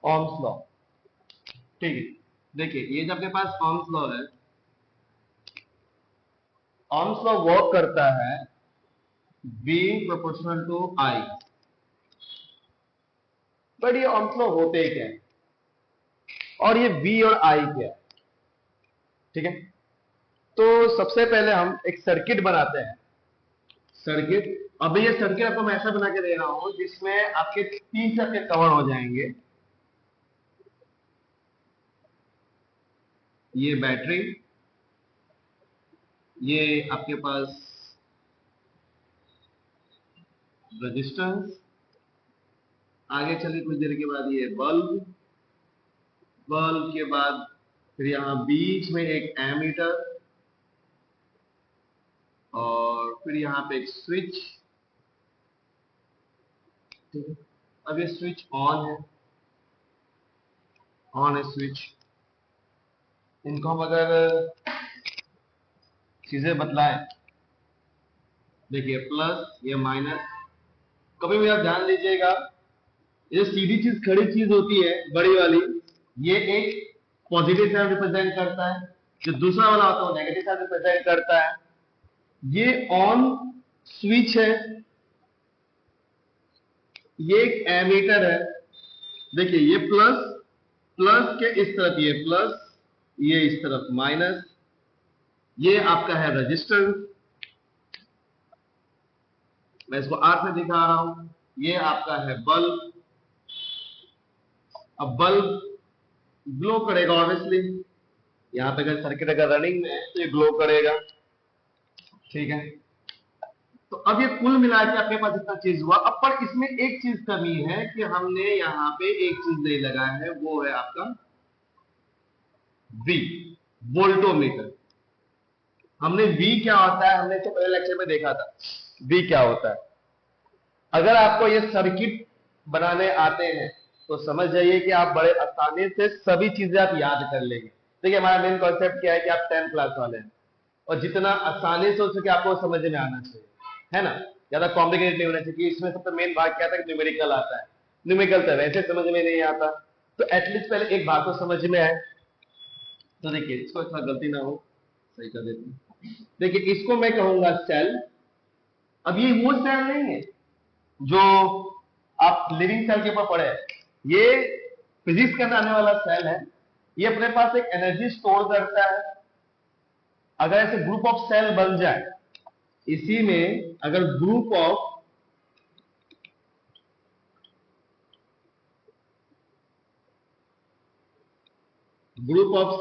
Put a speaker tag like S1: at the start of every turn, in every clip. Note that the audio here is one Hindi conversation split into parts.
S1: ओम्स लॉ, ठीक है। देखिए ये जब आपके पास ओम्स लॉ है, ओम्स लॉ वर्क करता है V proportional to I। But ये ओम्स लॉ होते क्या है और ये V और I क्या है, ठीक है। तो सबसे पहले हम एक सर्किट बनाते हैं, सर्किट। अब ये सर्किट आपको मैं ऐसा बना के दे रहा हूं जिसमें आपके 3 सर्किट कवर हो जाएंगे। ये बैटरी, ये आपके पास रेजिस्टेंस, आगे चलिए कुछ देर के बाद ये बल्ब, बल्ब के बाद फिर यहां बीच में एक एमीटर और फिर यहां पे एक स्विच, ठीक है। अब ये स्विच ऑन है, ऑन है स्विच। इनको हम अगर चीजें बदलाएं, देखिए प्लस ये माइनस, कभी भी आप ध्यान दीजिएगा ये सीधी चीज खड़ी चीज होती है बड़ी वाली, ये एक पॉजिटिव साइड रिप्रेजेंट करता है, जो दूसरा वाला होता है वो नेगेटिव साइड रिप्रेजेंट करता है। ये ऑन स्विच है, ये एक एमीटर है, देखिए ये प्लस, प्लस के इस तरफ ये प्लस, ये इस तरफ माइनस, ये आपका है रेजिस्टेंस, मैं इसको आर से दिखा रहा हूं, ये आपका है बल्ब। अब बल्ब ग्लो करेगा ऑब्वियसली, यहां पे अगर सर्किट अगर रनिंग में है तो ये ग्लो करेगा, ठीक है। तो अब ये कुल मिला के आपके पास इतना चीज हुआ। अब पर इसमें एक चीज कमी है कि हमने यहां पे एक चीज नहीं लगाया है, वो है आपका V, वोल्टोमीटर। हमने V क्या होता है हमने इससे पहले लेक्चर में देखा था, V क्या होता है। अगर आपको ये सर्किट बनाने आते हैं तो समझ जाइए कि आप बड़े आसानी से सभी चीजें आप याद कर लेंगे। देखिए हमारा मेन कॉन्सेप्ट क्या है कि आप 10th क्लास वाले हैं और जितना आसानी से हो सके आपको समझ में आना चाहिए, है ना, ज्यादा कॉम्प्लिकेटेड नहीं होना चाहिए। इसमें सबसे मेन भाग क्या था कि न्यूमेरिकल आता है, न्यूमेरिकल तो वैसे समझ में नहीं आता, तो एटलीस्ट पहले एक बात तो समझ में आए। तो देखिए इसको थोड़ा गलती ना हो, सही कर देते हैं। देखिए इसको मैं कहूंगा सेल। अब ये वो सेल नहीं है जो आप लिविंग सेल के ऊपर पढ़े, ये फिजिक्स के अंदर आने वाला सेल है। ये अपने पास एक एनर्जी स्टोर करता है। अगर ऐसे ग्रुप ऑफ सेल बन जाए, इसी में अगर ग्रुप ऑफ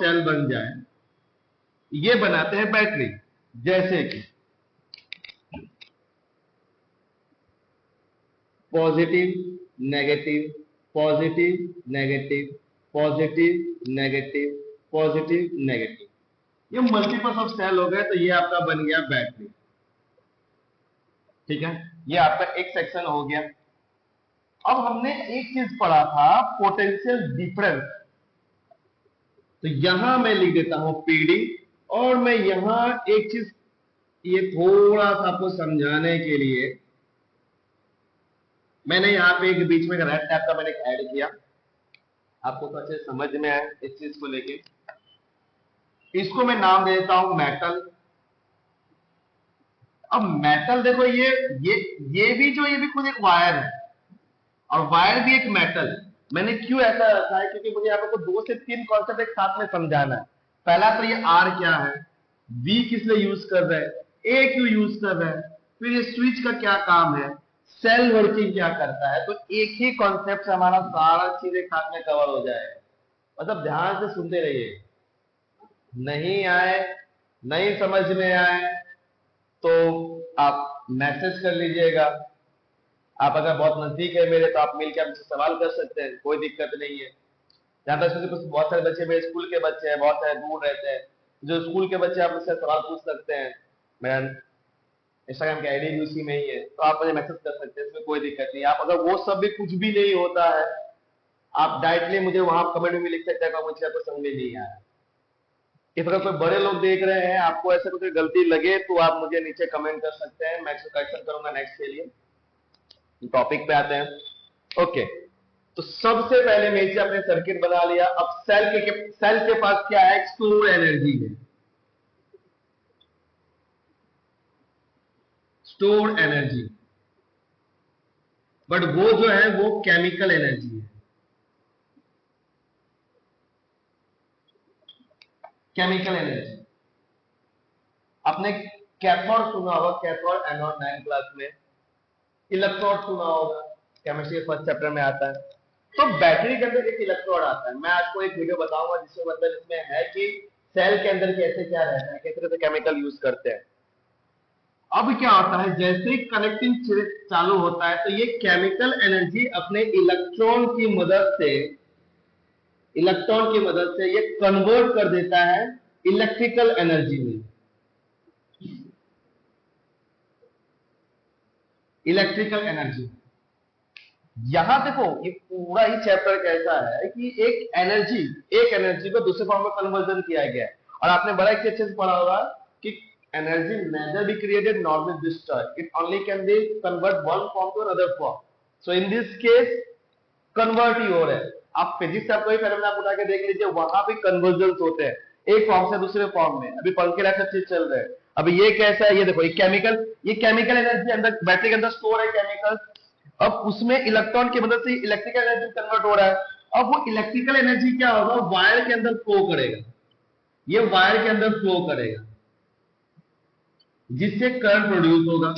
S1: सेल बन जाए, ये बनाते हैं बैटरी। जैसे कि positive negative, positive negative, positive negative, positive negative, ये मल्टीपल ऑफ सेल हो गए, तो ये आपका बन गया बैटरी, ठीक है। ये आपका एक सेक्शन हो गया। अब हमने एक चीज पढ़ा था, पोटेंशियल डिफरेंस। तो यहां मैं लिख देता हूं पीडी, और मैं यहां एक चीज ये थोड़ा सा आपको समझाने के लिए मैंने यहाँ पे एक बीच में रेड टैप का मैंने ऐड किया, आपको तो अच्छे समझ में आए इस चीज को लेके। इसको मैं नाम दे देता हूं मेटल। अब मेटल देखो ये भी जो ये भी खुद एक वायर है और वायर भी एक मेटल। मैंने क्यों ऐसा रखा है क्योंकि मुझे यहाँ पे 2 से 3 कॉन्सेप्ट एक साथ में समझाना है। पहला तो ये आर क्या है, वी किस लिए यूज कर रहे हैं, ए क्यों यूज कर रहे हैं, फिर ये स्विच का क्या काम है, सेल वर्किंग क्या करता है। तो एक ही कॉन्सेप्ट से हमारा सारा चीज एक साथ में कवर हो जाएगा। मतलब ध्यान से सुनते रहिए, नहीं आए, नहीं समझ में आए तो आप मैसेज कर लीजिएगा। आप अगर बहुत नजदीक है मेरे तो आप मिलकर हमसे सवाल कर सकते हैं, कोई दिक्कत नहीं है। जहां तक कुछ बहुत सारे बच्चे मेरे स्कूल के बच्चे हैं, बहुत सारे दूर रहते हैं, जो स्कूल के बच्चे आप मुझसे सवाल पूछ सकते हैं। मेरा इंस्टाग्राम की आईडी भी उसी में ही है, तो आप मुझे मैसेज कर सकते हैं, इसमें कोई दिक्कत नहीं। आप अगर वो सब भी कुछ भी नहीं होता है, आप डायरेक्टली मुझे वहां कमेंट में लिख सकते हैं मुझे आपको समझ में नहीं आया। इस अगर कोई बड़े लोग देख रहे हैं, आपको ऐसे कोई गलती लगे तो आप मुझे नीचे कमेंट कर सकते हैं, मैं इसको करेक्शन करूंगा नेक्स्ट के लिए। टॉपिक पे आते हैं। ओके, तो सबसे पहले नीचे अपने सर्किट बना लिया। अब सेल के पास क्या है, स्टोर एनर्जी है, स्टोर एनर्जी, बट वो जो है वो केमिकल एनर्जी है, केमिकल एनर्जी। आपने कैथोड सुना होगा, कैथोड एनोड 9 क्लास में, इलेक्ट्रोड सुना होगा, केमिस्ट्री के फर्स्ट चैप्टर में आता है। तो बैटरी के अंदर एक इलेक्ट्रोड आता है। मैं आपको एक वीडियो बताऊंगा जिसमें मतलब इसमें है कि सेल के अंदर कैसे क्या रहता है, किस तरह से केमिकल यूज करते हैं। अब क्या होता है, जैसे ही कनेक्टिंग चालू होता है तो ये केमिकल एनर्जी अपने इलेक्ट्रॉन की मदद से ये कन्वर्ट कर देता है इलेक्ट्रिकल एनर्जी में। इलेक्ट्रिकल एनर्जी, यहां देखो ये पूरा ही चैप्टर कैसा है कि एक एनर्जी को दूसरे फॉर्म में कन्वर्जन किया गया है। और आपने बड़ा अच्छे से पढ़ा होगा कि energy neither be created nor be destroyed, it only can be convert one form to another form. So in this case convert ही हो रहा है। आप फिजिक्स का कोई फेनोमेना आप उठा के देख लीजिए, वहां भी कन्वर्जन होते हैं एक फॉर्म से दूसरे फॉर्म में। अभी पंखे ऐसा चीज चल रहे हैं। अभी ये कैसा है, ये देखो, ये केमिकल एनर्जी अंदर बैटरी के अंदर स्टोर है केमिकल। अब उसमें इलेक्ट्रॉन की मदद से इलेक्ट्रिकल एनर्जी कन्वर्ट हो रहा है। अब वो इलेक्ट्रिकल एनर्जी क्या होगा, वायर के अंदर फ्लो करेगा, ये वायर के अंदर फ्लो करेगा जिससे करंट प्रोड्यूस होगा।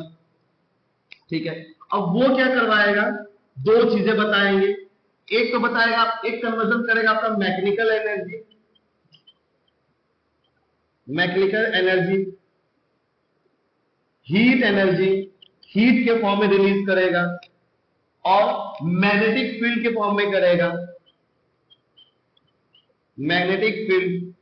S1: ठीक है, अब वो क्या करवाएगा, दो चीजें बताएंगे। एक तो बताएगा, एक कन्वर्जन करेगा आपका मैकेनिकल एनर्जी, हीट के फॉर्म में रिलीज करेगा, और मैग्नेटिक फील्ड के फॉर्म में करेगा, मैग्नेटिक फील्ड।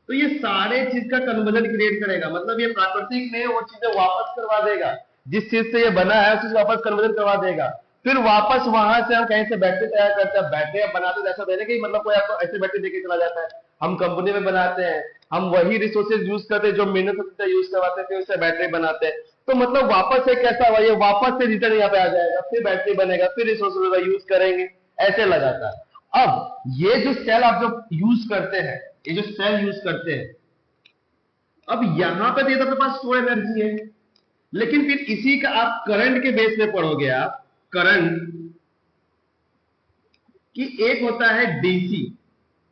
S1: तो ये सारे चीज का कन्वर्जन क्रिएट करेगा, मतलब ये प्राकृतिक में वो चीजें वापस करवा देगा, जिस चीज से ये बना है उस चीज वापस कन्वर्जन करवा देगा। फिर वापस वहां से हम कहीं से बैटरी तैयार करते हैं। बैटरी अब बनाते तो ऐसा देने कि मतलब कोई आपको ऐसे बैटरी देके चला जाता है, हम कंपनी में बनाते हैं, हम वही रिसोर्सेज यूज करते हैं जो मेहनत से यूज करवाते हैं, फिर उससे बैटरी बनाते हैं। तो मतलब वापस से कैसा हुआ, ये वापस से रिटर्न यहाँ पे आ जाएगा, फिर बैटरी बनेगा, फिर रिसोर्सेज यूज करेंगे, ऐसे लगातार। अब ये जो सेल आप जो यूज करते हैं, ये जो सेल यूज करते हैं, अब यहां पर तो पास स्टोर एनर्जी है, लेकिन फिर इसी का आप करंट के बेस में पढ़ोगे। आप करंट कि एक होता है डीसी,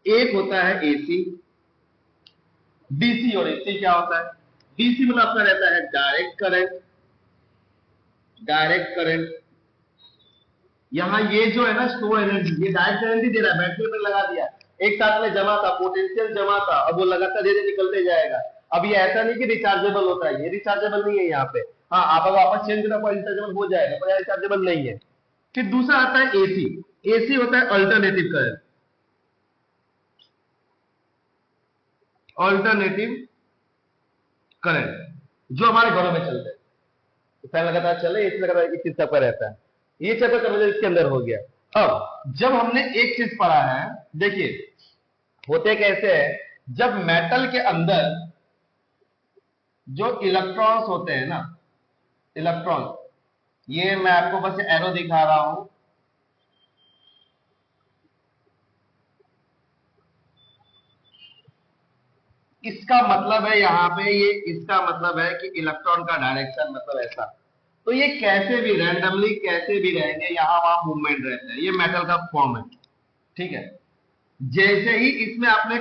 S1: एक होता है एसी। डीसी और एसी क्या होता है, डीसी मतलब आपका रहता है डायरेक्ट करंट, डायरेक्ट करंट। यहां ये जो है ना स्टोर एनर्जी, ये डायरेक्ट करंट ही दे रहा है, बैटरी पर लगा दिया, एक साथ में जमा था, पोटेंशियल जमा था, अब वो लगातार धीरे निकलते जाएगा। अब ये ऐसा नहीं कि रिचार्जेबल होता है, ये रिचार्जेबल नहीं है यहाँ पे। हाँ, आप अगर वापस चेंज करो रिचार्जेबल हो जाएगा, पर रिचार्जेबल नहीं है। फिर दूसरा आता है एसी। एसी होता है अल्टरनेटिव करंट, अल्टरनेटिव करंट जो हमारे घरों में चलते हैं, फैन लगातार चले, एसी लगातार, इस चीज का रहता है। ये चैप्टर का मतलब इसके अंदर हो गया। अब जब हमने एक चीज पढ़ा है, देखिए होते कैसे है, जब मेटल के अंदर जो इलेक्ट्रॉन्स होते हैं ना, इलेक्ट्रॉन, ये मैं आपको बस एरो दिखा रहा हूं, इसका मतलब है यहां पे, ये इसका मतलब है कि इलेक्ट्रॉन का डायरेक्शन मतलब ऐसा। तो ये कैसे भी रैंडमली कैसे भी रहेंगे, यहां वहां मूवमेंट रहता है, ये मेटल का फॉर्म है। ठीक है, जैसे ही इसमें आपने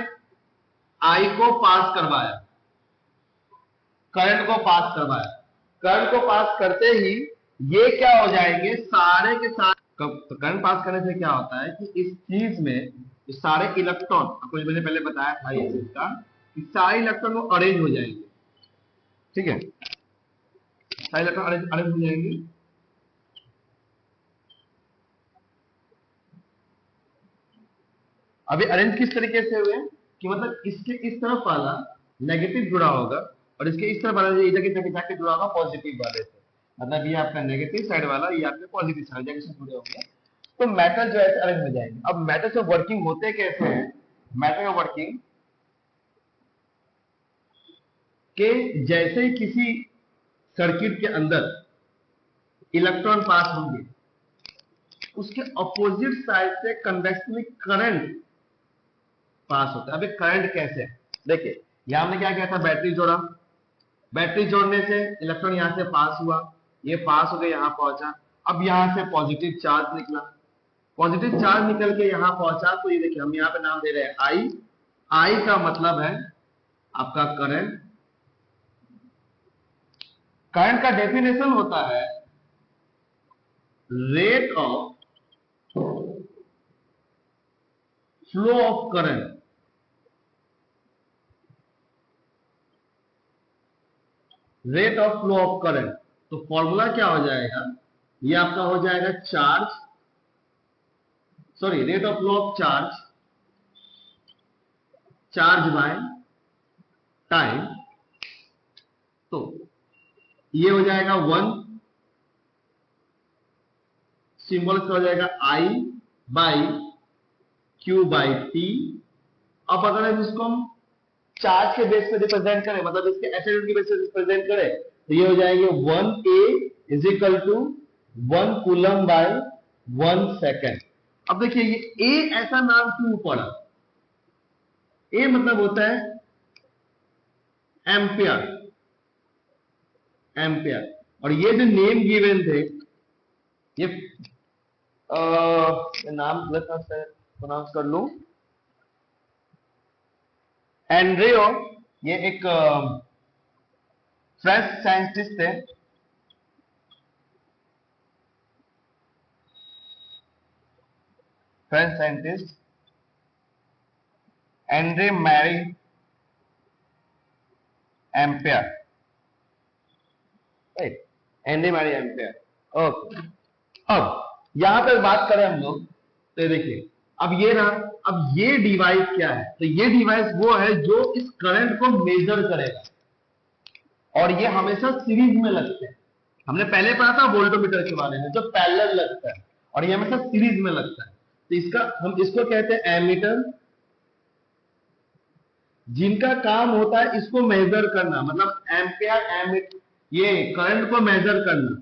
S1: आई को पास करवाया, करंट को पास करवाया, करंट को पास करते ही ये क्या हो जाएंगे, सारे के सारे। तो करंट पास करने से क्या होता है कि इस चीज में सारे इलेक्ट्रॉन, आपको मैंने पहले बताया था ये चीज का, कि सारे इलेक्ट्रॉन वो अरेंज हो जाएंगे। ठीक है, सारे इलेक्ट्रॉन अरेंज हो जाएंगे। अभी अरेंज किस तरीके से हुए कि मतलब इसके इस तरफ वाला नेगेटिव जुड़ा होगा, और इसके इस तरफ वाला इधर के जाके जुड़ा होगा पॉजिटिव वाले से, मतलब ये आपका नेगेटिव साइड वाला, ये आपके पॉजिटिव साइड जाके जुड़े होंगे। तो मेटल जो है अरेंज हो जाएंगे। अब मेटल से वर्किंग होते कैसे हैं, मेटल का वर्किंग के जैसे ही किसी सर्किट के अंदर इलेक्ट्रॉन पास होंगे, उसके अपोजिट साइड से कन्वेक्शनली करंट पास होता है। अभी करंट कैसे, देखिए यहां हमने क्या किया था, बैटरी जोड़ा, बैटरी जोड़ने से इलेक्ट्रॉन यहां से पास हुआ, ये पास हो गया यहां पहुंचा, अब यहां से पॉजिटिव चार्ज निकला, पॉजिटिव चार्ज निकल के यहां पहुंचा, तो ये देखिए हम यहां पे नाम दे रहे हैं आई, आई का मतलब है आपका करंट। करंट का डेफिनेशन होता है rate of flow of current, rate of flow of current. तो फॉर्मूला क्या हो जाएगा, ये आपका हो जाएगा charge, sorry rate of flow of charge, charge by time. तो ये हो जाएगा 1, सिंबल हो जाएगा आई बाई क्यू बाई टी। अब अगर हम इसको हम चार्ज के बेस पे रिप्रेजेंट करें, मतलब इसके एटीट्यूड के बेस पे रिप्रेजेंट करें, तो ये हो जाएंगे 1A is equal to 1 coulomb by 1 second. अब देखिए ये ए ऐसा नाम क्यों पड़ा, ए मतलब होता है एम्पियर, एम्पियर। और ये जो नेम गिवन थे, ये नाम प्रोनाउंस कर लूं, एंड्रियो, ये एक फ्रेंच साइंटिस्ट थे, French scientist Andre Marie Ampere, Andre Marie Ampere. Okay, अब यहां पर बात करें हम लोग, तो ये देखिए अब ये ना, अब ये डिवाइस क्या है, तो ये डिवाइस वो है जो इस करंट को मेजर करेगा, और ये हमेशा सीरीज में लगते हैं। हमने पहले पढ़ा था वोल्टोमीटर के बारे में, जो पैरेलल लगता है, और ये हमेशा सीरीज में लगता है। तो इसका हम इसको कहते हैं एमीटर, जिनका काम होता है इसको मेजर करना, मतलब एम्पियर एमीटर, ये करंट को मेजर करना,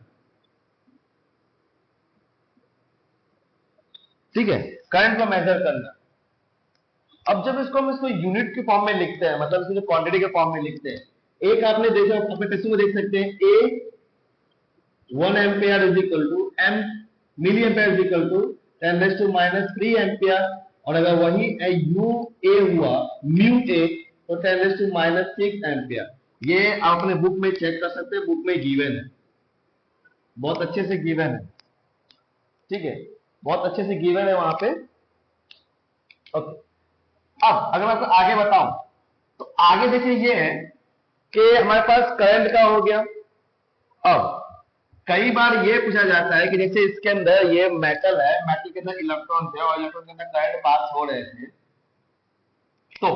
S1: ठीक है, करंट को मेजर करना। अब जब इसको हम इसको यूनिट के फॉर्म में लिखते हैं, मतलब इसको क्वांटिटी के फॉर्म में लिखते हैं, एक आपने देखा, अपने टेक्स्ट में देख सकते हैं, A 1 ampere is equal to m milli ampere is equal to 10⁻³ ampere, और अगर वही यू ए हुआ म्यू ए तो 10⁻⁶ एम्पियर। ये आप अपने बुक में चेक कर सकते हैं, बुक में गिवन है, बहुत अच्छे से गिवन है, ठीक है, बहुत अच्छे से गिवन है वहां पे। ओके, अब अगर मैं आपको आगे बताऊं, तो आगे देखिए ये है कि हमारे पास करंट का हो गया। अब कई बार ये पूछा जाता है कि जैसे इसके अंदर ये मेटल है, मेटल के अंदर इलेक्ट्रॉन थे और इलेक्ट्रॉन के अंदर करंट पास हो रहे थे, तो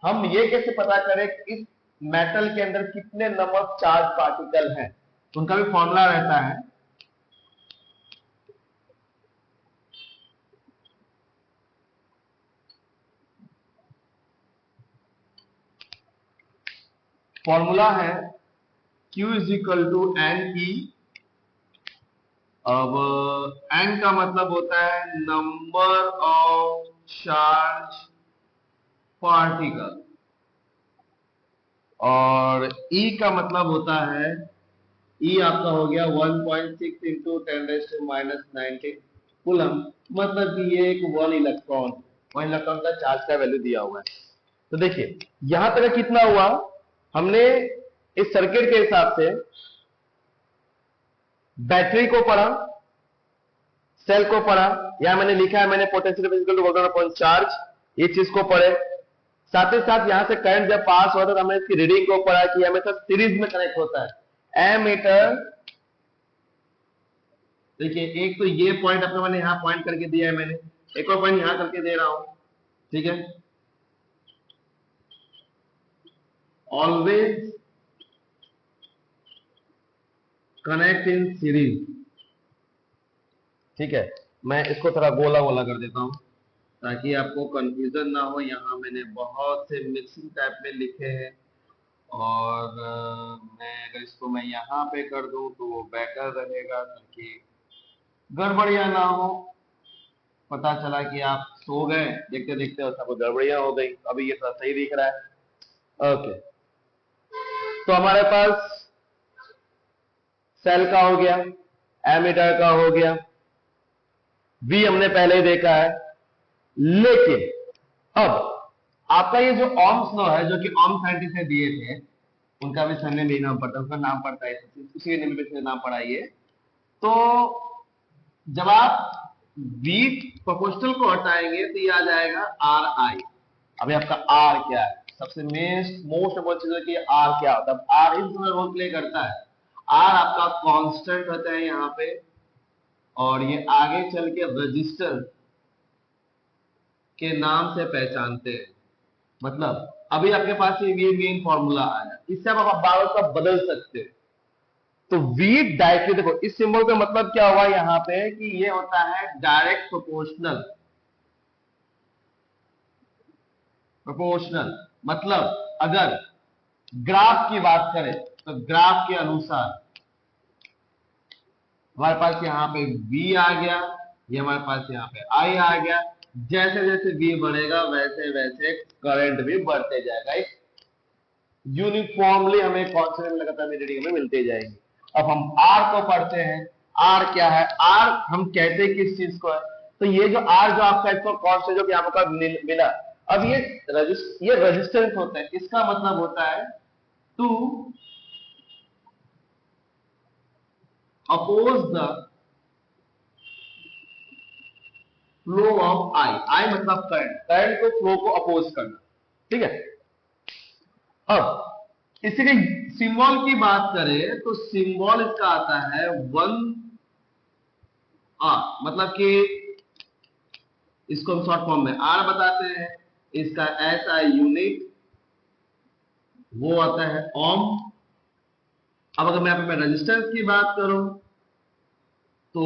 S1: हम ये कैसे पता करें कि इस मेटल के अंदर कितने नंबर ऑफ चार्ज पार्टिकल हैं। उनका भी फॉर्मूला रहता है, फॉर्मूला है Q is equal to n e. अब एन का मतलब होता है नंबर ऑफ चार्ज पार्टिकल, और ई का मतलब होता है, ई आपका हो गया 1.6 इंटू 10⁻⁹ कूलम, मतलब कि ये एक 1 इलेक्ट्रॉन, 1 इलेक्ट्रॉन का चार्ज का वैल्यू दिया हुआ है। तो देखिए यहां तक कितना हुआ, हमने इस सर्किट के हिसाब से बैटरी को पढ़ा, सेल को पढ़ा, यहां मैंने लिखा है, मैंने potential equal to work done upon charge, ये चीज को पढ़े। साथ ही साथ यहां से करंट जब पास होता है तो हमने इसकी रीडिंग को पढ़ा कि हमेशा सीरीज में कनेक्ट होता है। एमीटर, देखिए एक तो ये पॉइंट अपना मैंने यहां पॉइंट करके दिया है, मैंने एक और पॉइंट यहां करके दे रहा हूं, ठीक है। ऑलवेज कनेक्ट इन सीरीज, ठीक है। मैं इसको थोड़ा गोला गोला कर देता हूं ताकि आपको कंफ्यूजन ना हो। यहाँ मैंने बहुत से मिक्सिंग टाइप में लिखे हैं, और मैं अगर इसको मैं यहाँ पे कर दूं तो वो बेटर रहेगा, ताकि गड़बड़ियां ना हो। पता चला कि आप सो गए, देखते देखते और सब गड़बड़ियां हो गई, अभी ये सब सही दिख रहा है। ओके, तो हमारे पास सेल का हो गया, एमीटर का हो गया, वी हमने पहले ही देखा है। लेकिन अब आपका ये जो ओम्स लॉ है, जो कि ओम साइंटिस्ट ने दिए थे, उनका भी सरनेम यही नाम पड़ता है, उनका नाम पड़ता है उसी नेम पे नाम पड़ा ये। तो जब आप वी प्रोपोर्शनल को हटाएंगे तो ये आ जाएगा आर आई। अभी आपका आर क्या है, सबसे मोस्ट इम्पोर्टेंट चीज है कि आर क्या होता है। आर इस रोल प्ले करता है, आर आपका कांस्टेंट होता है यहाँ पे, और ये आगे चल के रजिस्टर के नाम से पहचानते हैं। मतलब अभी आपके पास ये मेन फॉर्मूला आया, इससे आप बार बार बदल सकते हैं। तो वी डायरेक्टली, देखो इस सिंबल का मतलब क्या हुआ यहां पे कि ये होता है डायरेक्ट प्रोपोर्शनल। प्रोपोर्शनल मतलब अगर ग्राफ की बात करें तो ग्राफ के अनुसार हमारे पास यहां पे v आ गया, ये हमारे पास यहां पे i आ गया। जैसे जैसे v बढ़ेगा वैसे वैसे करंट भी बढ़ते जाएगा, एक यूनिफॉर्मली हमें कांस्टेंट लगातार रीडिंग में मिलते जाएंगे। अब हम R को पढ़ते हैं, R क्या है, R हम कहते हैं किस चीज को है, तो ये जो R जो आपका इसको कांस्टेंट जो कि आपका मिला, अब ये रेजिस्टेंस होता है, इसका मतलब होता है to oppose the flow of I मतलब करंट, करंट को फ्लो को अपोज करना, ठीक है। अब इसी के सिंबल की बात करें तो सिंबल इसका आता है 1R, मतलब कि इसको हम शॉर्ट फॉर्म में आर बताते हैं। इसका ऐसा यूनिट वो आता है ओम। अब अगर मैं यहाँ पे रेजिस्टेंस की बात करूं तो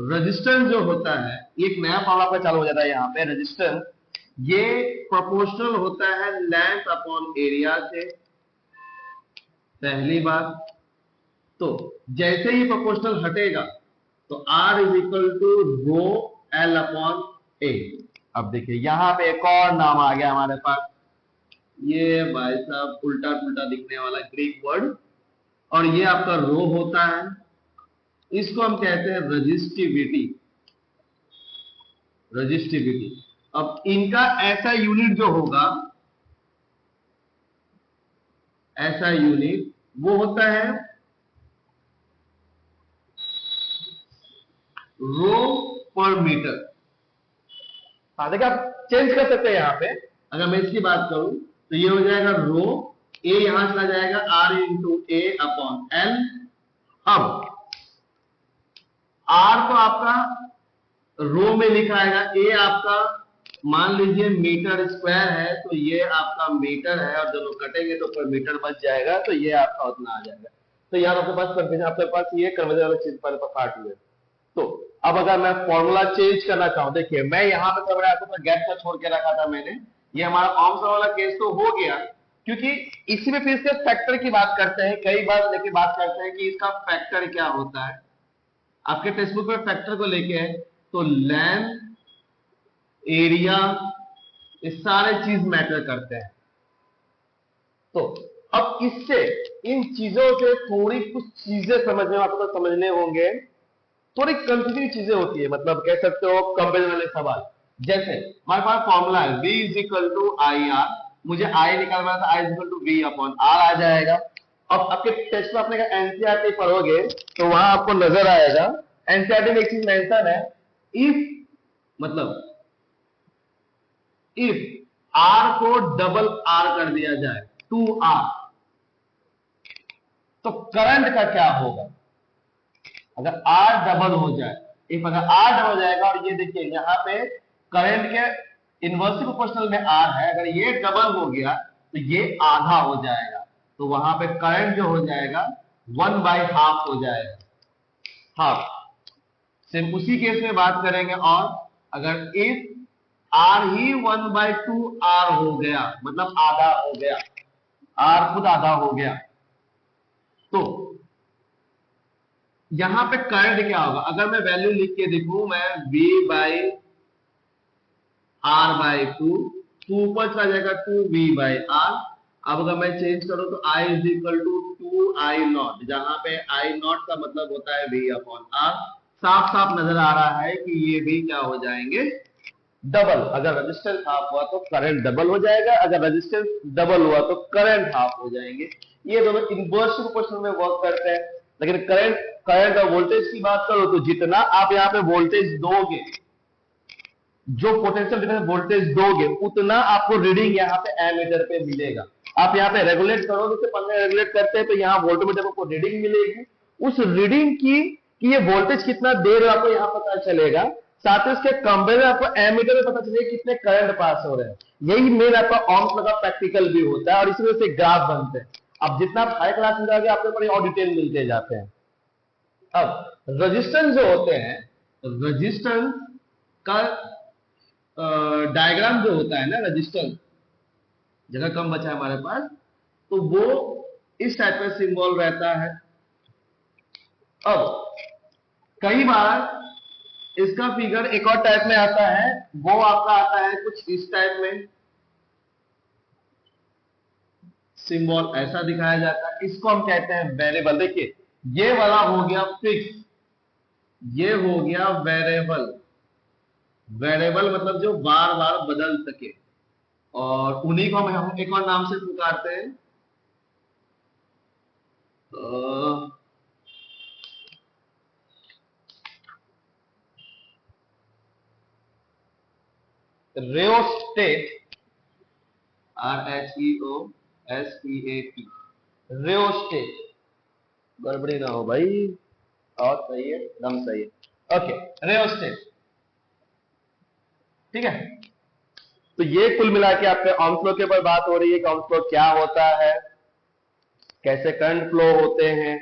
S1: रेजिस्टेंस जो होता है, एक नया फॉर्मूला पे चालू हो जाता है यहाँ पे। रेजिस्टेंस ये प्रोपोर्शनल होता है लेंथ अपॉन एरिया से, पहली बात। तो जैसे ही प्रोपोर्शनल हटेगा तो R is equal to rho L upon A. अब देखिए यहां पे एक और नाम आ गया हमारे पास, ये भाई साहब उल्टा पुल्टा दिखने वाला ग्रीक वर्ड, और ये आपका रो होता है, इसको हम कहते हैं रजिस्टिविटी। रजिस्टिविटी, अब इनका ऐसा यूनिट जो होगा, ऐसा यूनिट वो होता है रो पर मीटर। हाँ देखिए आप चेंज कर सकते हैं यहाँ पे। अगर मैं इसकी बात करूं तो ये हो जाएगा रो, ए यहां चला जाएगा R into A upon L. अब आर तो आपका रो में लिखा आएगा, ए आपका मान लीजिए मीटर स्क्वायर है, तो ये आपका मीटर है, और दोनों कटेंगे तो पर मीटर बच जाएगा, तो ये आपका उतना आ जाएगा। तो यहाँ आपके पास कंफ्यूजन, आपके पास ये कन्वर्जन वाला चीज पर पार्ट हुआ। तो अब अगर मैं फॉर्मूला चेंज करना चाहूं, देखिए मैं यहां पे तो आपको गैप का छोड़ के रखा था मैंने, ये हमारा ओम्स लॉ वाला केस तो हो गया, क्योंकि इसी में फिर से फैक्टर की बात करते हैं, कई बार लेके बात करते हैं कि इसका फैक्टर क्या होता है। आपके टेक्स्ट बुक में फैक्टर को लेके है तो लेंथ, एरिया, ये सारे चीज मैटर करते हैं। तो अब इससे, इन चीजों से थोड़ी कुछ चीजें समझने, आपको तो समझने होंगे, थोड़ी कंफ्यूजिंग चीजें होती है, मतलब कह सकते हो कंपेरिजन वाले सवाल। जैसे हमारे पास फॉर्मूला है v is equal to I R, मुझे i निकालना था, i is equal to v upon r आ जाएगा। अब आपके टेस्ट में अपने एनसीईआरटी पढ़ोगे तो वहां आपको नजर आएगा, एनसीईआरटी में एक चीज मेंशन है, इफ मतलब इफ r को डबल r कर दिया जाए 2r, तो करंट का क्या होगा अगर R डबल हो जाए। इफ अगर R डबल हो जाएगा, और ये देखिए यहाँ पे करंट के इनवर्सली प्रोपोर्शनल में R है, अगर ये डबल हो गया तो ये आधा हो जाएगा, तो वहां पे करंट जो हो जाएगा 1/2 हो जाएगा, हाफ। सिर्फ उसी केस में बात करेंगे, और अगर इफ R ही 1/2R हो गया, मतलब आधा हो गया, R खुद आधा हो गया, तो यहां पे करंट क्या होगा, अगर मैं वैल्यू लिख के देखूं, मैं V बाई R बाई 2, ऊपर चला जाएगा 2V बाई R। अब अगर मैं चेंज करूं तो I is equal to 2I0, जहां पे I0 का मतलब होता है V अपॉन R। साफ साफ नजर आ रहा है कि ये भी क्या हो जाएंगे, डबल। अगर रेजिस्टेंस हाफ हुआ तो करंट डबल हो जाएगा, अगर रेजिस्टेंस डबल हुआ तो करंट हाफ हो जाएंगे। ये दोनों इनवर्स प्रोपोर्शन में वर्क करते हैं। लेकिन करंट और वोल्टेज की बात करो तो जितना आप यहाँ पे वोल्टेज दोगे, जो पोटेंशियल डिफरेंस वोल्टेज दोगे, उतना आपको रीडिंग यहाँ पे एमीटर पे मिलेगा। आप यहाँ पे रेगुलेट करोगे, जैसे पंखे रेगुलेट करते हैं तो यहाँ वोल्टमीटर को रीडिंग मिलेगी। उस रीडिंग की कि ये वोल्टेज कितना दे रहे हो आपको यहाँ पता चलेगा, साथ ही उसके कंपेयर में आपको एमीटर में पता चलेगा कितने करंट पास हो रहे हैं। यही मेन आपका ओम्स लॉ का प्रैक्टिकल भी होता है और इसी वजह से ग्राफ बनते हैं। अब जितना आप हाई क्लास में जाओगे आपको बड़ी और डिटेल मिलते जाते हैं। अब रेजिस्टेंस जो होते हैं, रेजिस्टेंस का डायग्राम जो होता है ना, रेजिस्टेंस, जगह कम बचा है हमारे पास, तो वो इस टाइप का सिंबल रहता है। अब कई बार इसका फिगर एक और टाइप में आता है, वो आपका आता है कुछ इस टाइप में, सिंबल ऐसा दिखाया जाता है, इसको हम कहते हैं वेरिएबल। देखिए ये वाला हो गया फिक्स, ये हो गया वेरिएबल। वेरिएबल मतलब जो बार बार बदल सके, और उन्हीं को हम एक और नाम से पुकारते हैं रियोस्टेट, RHEOSTAT, रियोस्टेट। गड़बड़ी ना हो भाई, और सही है, एकदम सही है। ओके, रियोस्टेट, ठीक है। तो ये कुल मिला के आपके ओम्स लॉ के ऊपर बात हो रही है कि ओम्स लॉ क्या होता है, कैसे करंट फ्लो होते हैं।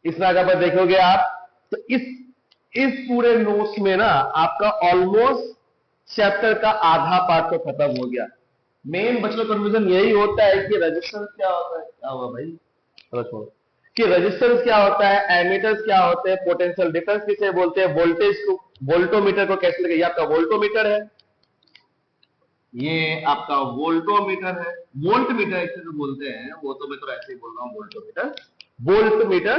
S1: इस तरह अगर देखोगे आप तो इस पूरे नोट्स में ना आपका ऑलमोस्ट चैप्टर का आधा पार्ट तो खत्म हो गया। मेन बचना कंफ्यूजन यही होता है कि रेजिस्टेंस क्या होता है, क्या हुआ भाई, रखो कि रेजिस्टेंस क्या होता है, एमीटर्स क्या होते हैं, पोटेंशियल डिफरेंस किसे बोलते हैं, वोल्टेज को, वोल्टोमीटर को कैसे लगे, ये आपका वोल्टोमीटर है, ये आपका वोल्टोमीटर है, वोल्ट मीटर एक्चुअली बोलते हैं, वो तो मैं तो ऐसे ही बोल रहा हूँ, वोल्टोमीटर, वोल्टमीटर,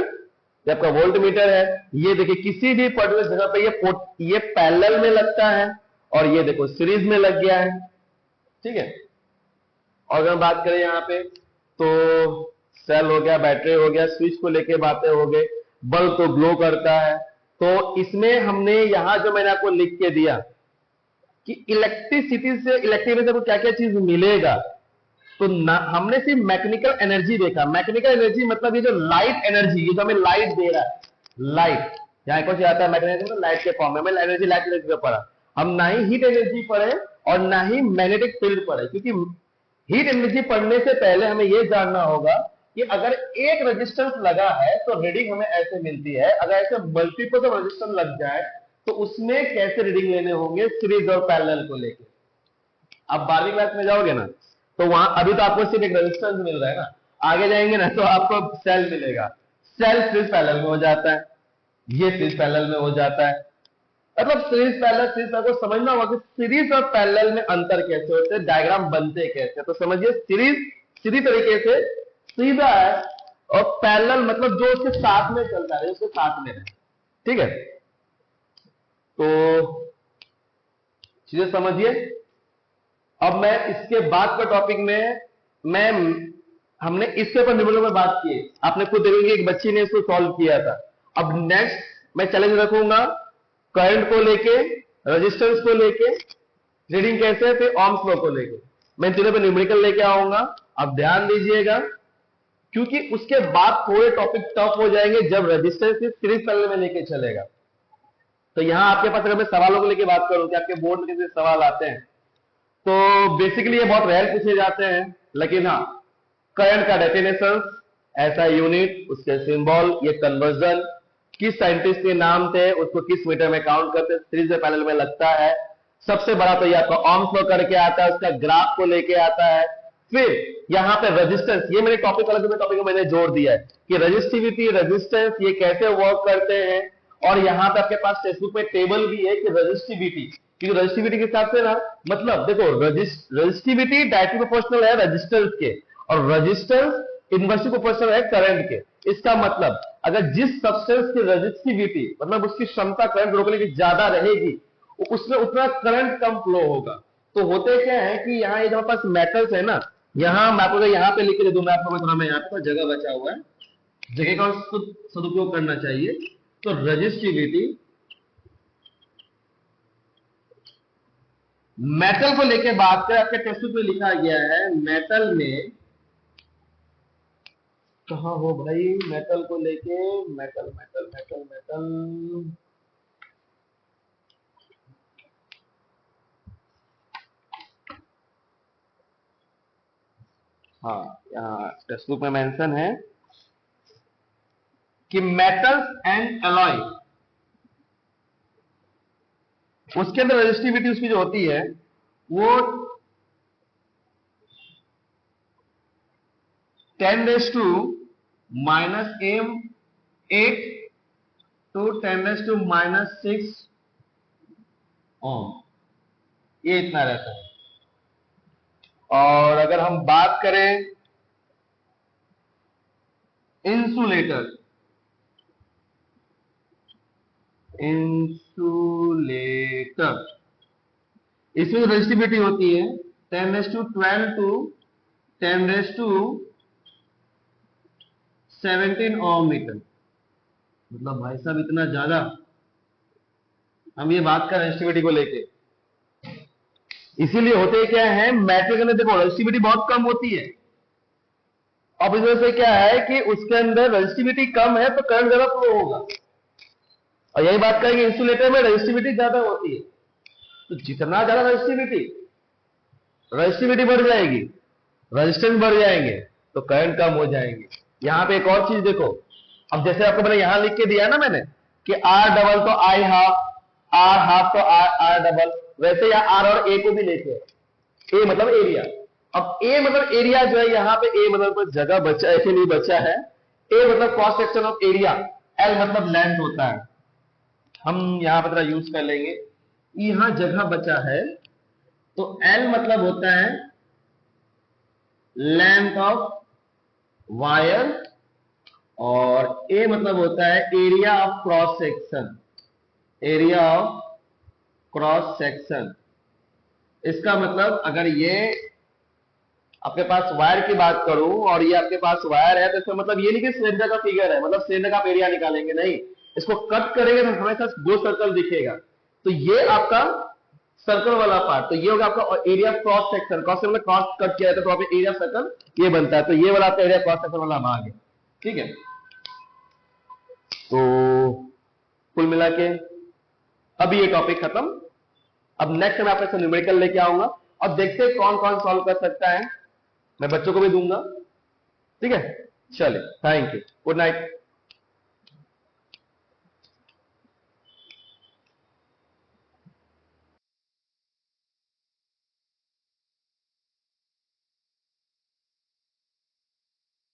S1: ये आपका वोल्टमीटर है। ये देखिए किसी भी पर्टिकुलर जगह पे ये पैरेलल में लगता है और ये देखो सीरीज में लग गया है, ठीक है। और अगर हम बात करें यहाँ पे तो सेल हो गया, बैटरी हो गया, स्विच को लेके बातें हो गई, बल्ब तो ग्लो करता है। तो इसमें हमने यहां जो मैंने आपको लिख के दिया कि इलेक्ट्रिसिटी से, इलेक्ट्रिसिटी से क्या क्या चीज मिलेगा, तो हमने सिर्फ मैकेनिकल एनर्जी देखा। मैकेनिकल एनर्जी मतलब ये जो लाइट एनर्जी, ये जो हमें लाइट दे रहा है, लाइट यहाँ कुछ आता है मैकेनिकल लाइट के फॉर्म में, एनर्जी लाइट एनर्जी पे पढ़ा हम, ना ही हीट एनर्जी पढ़े और ना ही मैग्नेटिक फील्ड पढ़े। क्योंकि हीट एनर्जी पढ़ने से पहले हमें यह जानना होगा कि अगर एक रेजिस्टेंस लगा है तो रीडिंग हमें ऐसे मिलती है, अगर ऐसे मल्टीपल ऑफ रेजिस्टेंस लग जाए तो उसमें कैसे रीडिंग लेने होंगे सीरीज और पैरेलल को लेकर। अब 12वीं क्लास में जाओगे ना तो वहां अभी तो आपको सिर्फ एक रेजिस्टेंस मिल रहा है ना, आगे जाएंगे ना तो आपको सेल मिलेगा, सेल सीरीज पैरेलल में हो जाता है, ये सीरीज पैरेलल में हो जाता है। मतलब सीरीज पैरेलल को समझना होगा कि सीरीज और पैरेलल में अंतर कैसे होते हैं, डायग्राम बनते कैसे। तो समझिए सीरीज सीधी तरीके से सीधा है और पैरेलल मतलब जो उसके साथ में चलता है, उसके साथ में है, ठीक है। तो चीजें समझिए। अब मैं इसके बाद का टॉपिक में हमने इसके ऊपर निबंधों में बात की, आपने खुद देखेंगे एक बच्ची ने इसको सॉल्व किया था। अब नेक्स्ट मैं चैलेंज रखूंगा करंट को लेके, रेजिस्टेंस को लेके, रीडिंग कैसे, फिर ओम्स लॉ को लेके, मैं तीनों पे न्यूमेरिकल लेके आऊंगा। अब ध्यान दीजिएगा क्योंकि उसके बाद थोड़े टॉपिक टफ हो जाएंगे जब रेजिस्टेंस सीरीज पैरेलल में लेके चलेगा। तो यहां आपके पास अगर मैं सवालों को लेके बात करूं कि आपके बोर्ड में कैसे सवाल आते हैं, तो बेसिकली ये बहुत रेयर पूछे जाते हैं, लेकिन हाँ करंट का डेफिनेशन, ऐसा यूनिट, उसके सिंबल, ये कन्वर्जन, किस साइंटिस्ट के नाम थे, उसको किस मीटर में काउंट करते, सीरीज पैरेलल में लगता है। सबसे बड़ा तो ये आपका ओम्स लॉ करके आता है, उसका ग्राफ को लेके आता है, फिर यहाँ पे रेजिस्टेंस, ये मेरे टॉपिक अलग टॉपिक में मैंने जोड़ दिया है कि रेजिस्टिविटी, रेजिस्टेंस ये कैसे वर्क करते हैं। और यहाँ पे आपके पास टेक्स्ट बुक में टेबल भी है कि रेजिस्टिविटी, क्योंकि रेजिस्टिविटी के हिसाब से ना, मतलब देखो रेजिस्टिविटी डायरेक्टली प्रोपोर्शनल है रेजिस्टेंस के, और रेजिस्टेंस इनवर्सली प्रोपोर्शनल है करंट के। इसका मतलब अगर जिस सब्सटेंस की रेजिस्टिविटी मतलब उसकी क्षमता करंट रोकने की ज्यादा रहेगी, उसमें उतना करंट कम फ्लो होगा। तो होते क्या है कि यहाँ ये जो पास मेटल्स है ना, यहाँ मैं आपको यहाँ पे लिख के दे दूं, मैं आपको थोड़ा, मैं यहाँ पे जगह बचा हुआ है, जगह का सदुपयोग करना चाहिए। तो रेजिस्टिविटी मेटल को लेके बात करें, आपके टेक्स्ट बुक में लिखा गया है मेटल में, कहाँ हो भाई मेटल को लेके, मेटल मेटल मेटल मेटल, हाँ यहाँ टेक्स्ट बुक में मेंशन है कि मेटल्स एंड एलॉय, उसके अंदर रेजिस्टिविटी उसकी जो होती है वो 10⁻⁻8 to 10⁻⁻6 ओम, ये इतना रहता है। और अगर हम बात करें इंसुलेटर, इसमें रेजिस्टिविटी होती है 10⁻12 to 10⁻17 ओम मीटर। मतलब भाई साहब इतना ज्यादा, हम ये बात कर रेजिस्टिविटी को लेके। इसीलिए होते क्या है मेटल के अंदर, देखो रेजिस्टिविटी बहुत कम होती है, अब इस वजह से क्या है कि उसके अंदर रेजिस्टिविटी कम है तो करंट ज्यादा फ्लो होगा। और यही बात करेंगे इंसुलेटर में रेजिस्टिविटी ज्यादा होती है, तो जितना ज्यादा रेजिस्टिविटी बढ़ जाएगी, रेजिस्टेंस बढ़ जाएंगे तो करंट कम हो जाएंगे। यहां पे एक और चीज देखो, अब जैसे आपको मैंने यहां लिख के दिया ना मैंने कि आर डबल तो आई हाफ, आर हाफ तो आर डबल, वैसे या आर और ए को भी लेके, ए मतलब एरिया। अब ए मतलब एरिया जो है, यहाँ पे ए मतलब जगह बचा है कि नहीं बचा है, ए मतलब cross section of area, L मतलब लेंथ होता है। हम यहां पर यूज कर लेंगे, यहां जगह बचा है तो एल मतलब होता है लेंथ ऑफ वायर, और ए मतलब होता है area of cross section, area of cross section. इसका मतलब अगर ये आपके पास वायर की बात करूं और ये आपके पास वायर है, तो इसका मतलब ये नहीं कि सिलेंडर का फिगर है, मतलब सिलेंडर का आप एरिया निकालेंगे, नहीं, इसको कट करेंगे तो हमेशा दो सर्कल दिखेगा। तो ये आपका सर्कल वाला पार्ट, तो ये होगा आपका area cross section, cross section में क्रॉस कट किया जाता है तो वहां पे एरिया सर्कल ये बनता है, तो ये वाला आपका एरिया क्रॉस सेक्शन वाला भाग है। ठीक है, तो कुल मिला के अभी ये टॉपिक खत्म। अब नेक्स्ट मैं आपके न्यूमेरिकल लेके आऊंगा और देखते हैं कौन कौन सॉल्व कर सकता है, मैं बच्चों को भी दूंगा। ठीक है, चलिए, थैंक यू, गुड नाइट।